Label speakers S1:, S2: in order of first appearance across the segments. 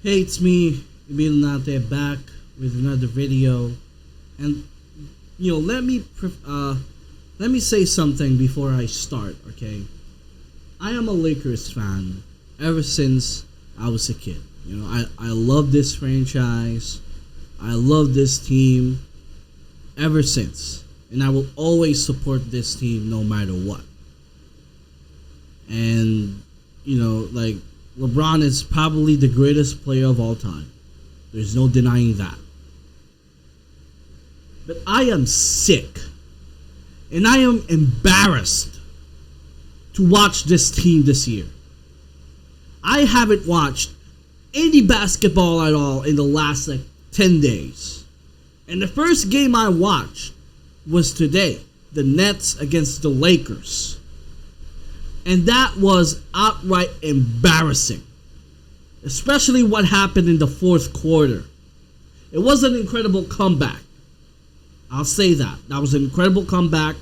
S1: Hey, it's me, Emile, back with another video, and let me say something before I start. Okay, I am a Lakers fan ever since I was a kid. I love this franchise, I love this team ever since, and I will always support this team no matter what. And like, LeBron is probably the greatest player of all time. There's no denying that. But I am sick and I am embarrassed to watch this team this year. I haven't watched any basketball at all in the last 10 days. And the first game I watched was today, the Nets against the Lakers. And that was outright embarrassing. Especially what happened in the fourth quarter. It was an incredible comeback. I'll say that. That was an incredible comeback.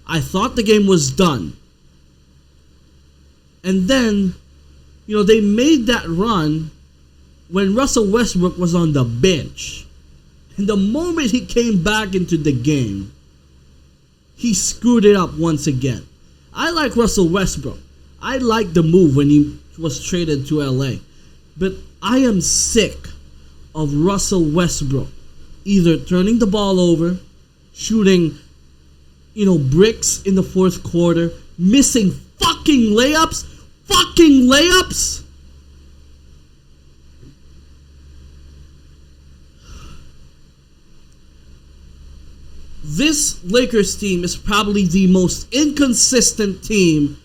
S1: I thought the game was done. And then, they made that run when Russell Westbrook was on the bench. And the moment he came back into the game, he screwed it up once again. I like Russell Westbrook. I like the move when he was traded to LA. But I am sick of Russell Westbrook either turning the ball over, shooting, bricks in the fourth quarter, missing fucking layups. This Lakers team is probably the most inconsistent team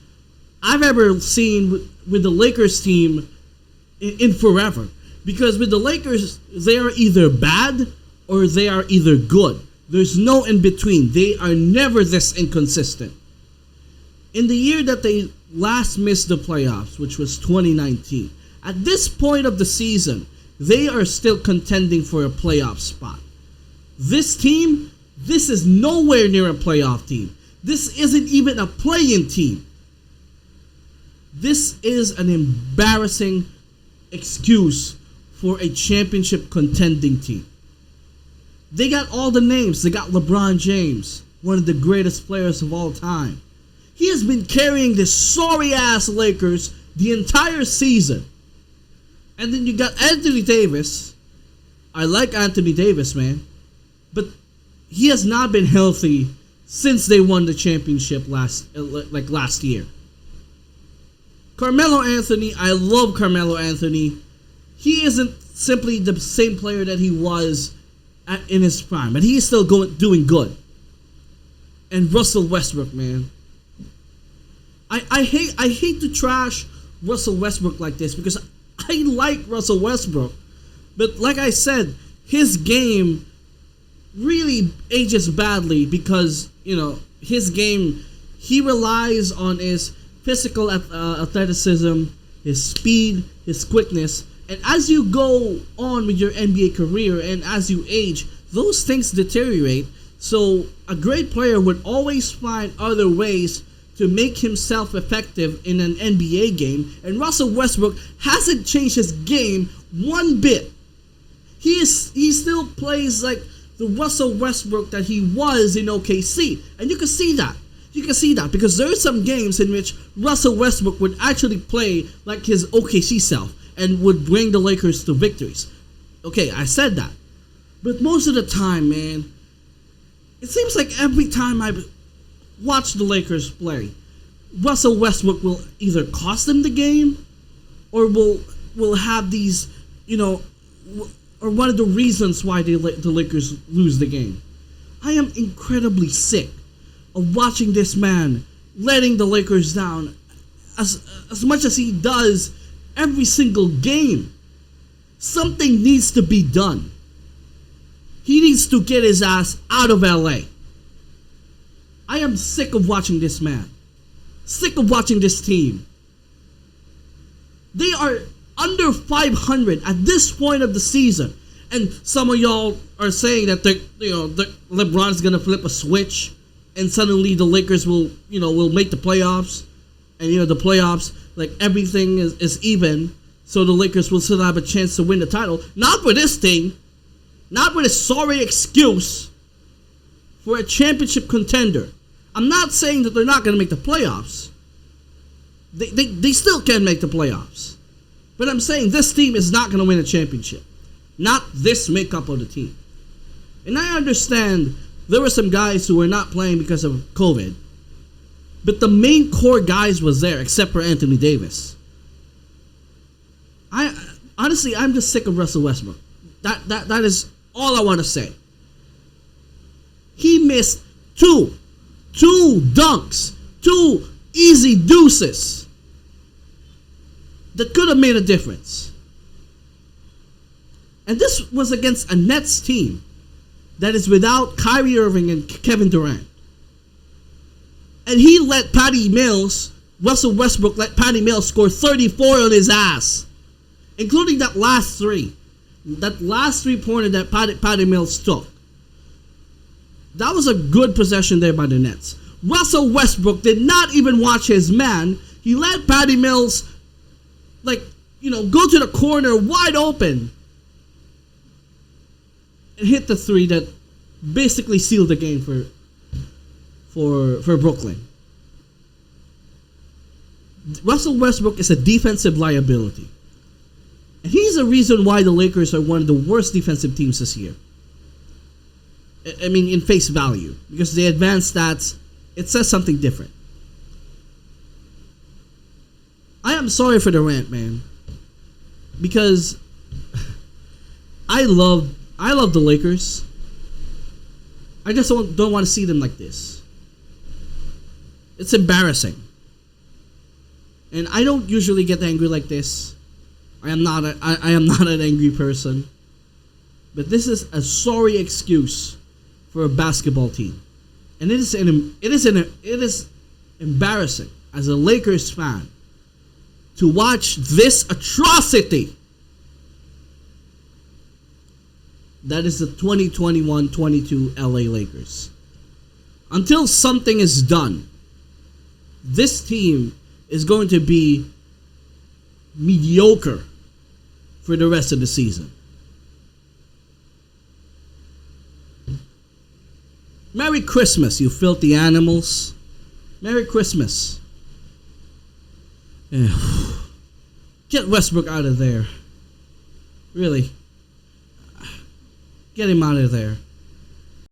S1: I've ever seen with the Lakers team in forever. Because with the Lakers, they are either bad or they are either good. There's no in between. They are never this inconsistent. In the year that they last missed the playoffs, which was 2019, at this point of the season, they are still contending for a playoff spot. This team, this is nowhere near a playoff team. This isn't even a play-in team. This is an embarrassing excuse for a championship contending team. They got all the names. They got LeBron James, one of the greatest players of all time. He has been carrying this sorry-ass Lakers the entire season. And then you got Anthony Davis. I like Anthony Davis, man. But he has not been healthy since they won the championship last year. Carmelo Anthony, I love Carmelo Anthony. He isn't simply the same player that he was in his prime, but he is still doing good. And Russell Westbrook, man. I hate to trash Russell Westbrook like this because I like Russell Westbrook. But like I said, his game really ages badly because, his game, he relies on his physical athleticism, his speed, his quickness. And as you go on with your NBA career and as you age, those things deteriorate. So a great player would always find other ways to make himself effective in an NBA game. And Russell Westbrook hasn't changed his game one bit. He still plays like the Russell Westbrook that he was in OKC. And you can see that. You can see that because there are some games in which Russell Westbrook would actually play like his OKC self and would bring the Lakers to victories. Okay, I said that. But most of the time, man, it seems like every time I watch the Lakers play, Russell Westbrook will either cost them the game or will have these, or one of the reasons why the Lakers lose the game. I am incredibly sick of watching this man letting the Lakers down as much as he does every single game. Something needs to be done. He needs to get his ass out of LA. I am sick of watching this man. Sick of watching this team. They are under 500 at this point of the season. And some of y'all are saying that LeBron's gonna flip a switch and suddenly the Lakers will make the playoffs, and the playoffs, like, everything is even. so the Lakers will still have a chance to win the title. Not with this thing. Not with a sorry excuse for a championship contender. I'm not saying that they're not going to make the playoffs. They still can make the playoffs. But I'm saying this team is not going to win a championship. Not this makeup of the team. And I understand there were some guys who were not playing because of COVID. But the main core guys was there, except for Anthony Davis. Honestly, I'm just sick of Russell Westbrook. That is all I want to say. He missed two dunks, 2 easy deuces that could have made a difference. And this was against a Nets team that is without Kyrie Irving and Kevin Durant. And he let Russell Westbrook let Patty Mills score 34 on his ass, including that last three. That last three-pointer that Patty Mills took. That was a good possession there by the Nets. Russell Westbrook did not even watch his man. He let Patty Mills, go to the corner wide open and hit the three that basically sealed the game for Brooklyn. Russell Westbrook is a defensive liability. And he's the reason why the Lakers are one of the worst defensive teams this year. I mean, in face value. Because the advanced stats, it says something different. I am sorry for the rant, man. Because I love the Lakers. I just don't want to see them like this. It's embarrassing. And I don't usually get angry like this. I am not an angry person. But this is a sorry excuse for a basketball team. And it is embarrassing as a Lakers fan to watch this atrocity. That is the 2021-22 LA Lakers. Until something is done, this team is going to be mediocre for the rest of the season. Merry Christmas, you filthy animals. Merry Christmas. Get Westbrook out of there. Really. Get him out of there.